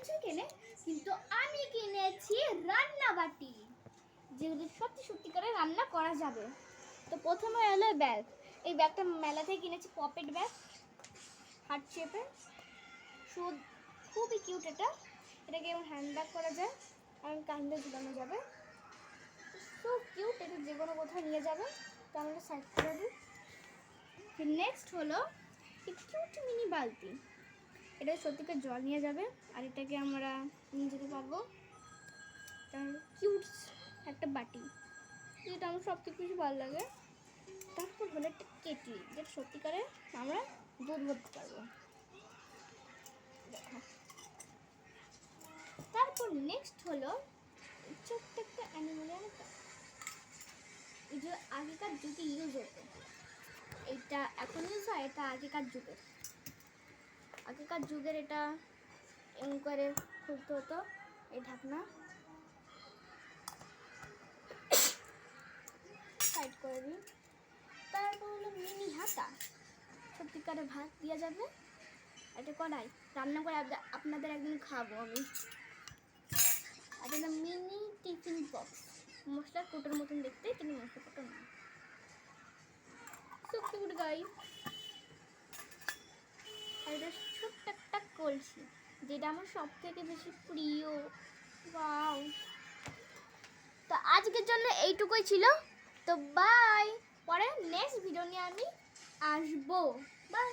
কিছুই কেনে, কিন্তু আমি কিনেছি রান্না বাটি, যেগুলো সত্যি করে রান্না করা যাবে। তো প্রথমে এলো ব্যাগ। এই ব্যাগটা মেলা থেকে কিনেছি, পকেট ব্যাগ, হার্ট শেপের, খুবই কিউট। এটাকে যেমন হ্যান্ড ব্যাগ করা যায়, আর কাঁধে ঝুলানো যাবে। সো কিউট, এটা যে কোনো কোথাও নিয়ে যাবে। তো আমরা সাইড করে দিই। নেক্সট হলো কিউট মিনি বালতি। এটা সত্যিকার জল নিয়ে যাবে, আর এটাকে আমরা নিয়ে যেতে পারবো। কিউট একটা বাটি, যেটা আমার সব থেকে বেশি ভালো লাগে। তারপর হলো একটা কেটলি, যেটা সত্যিকারে আমরা দুধ ভরতে পারবো। দেখো, তারপর নেক্সট হলো ছোট্ট একটা অ্যানিমেলের, এই যে আগেকার যুগে ইউজ হতো, এইটা এখন ইউজ হয়, এটা আগেকার যুগের এটা এমন করে খুলতে হতো এই ঢাকনা। সাইড করে দিই। তারপর হলো মিনি হাতা, সত্যিকারে ভাত দেওয়া যাবে। এটা কড়াই, রান্না করে আপনাদের একদিন খাবো আমি। আর এটা মিনি টিফিন বক্স, মশলার কোটোর মতন দেখতে, কিন্তু মশলা কোটো না। So cute guys. আর এটা ছোট্ট একটা কলসি, যেটা আমার সব থেকে বেশি প্রিয়। ওয়াও। তো আজকের জন্য এইটুকুই ছিল। তো বাই, পরে নেক্সট ভিডিও নিয়ে আমি আসবো। বাই।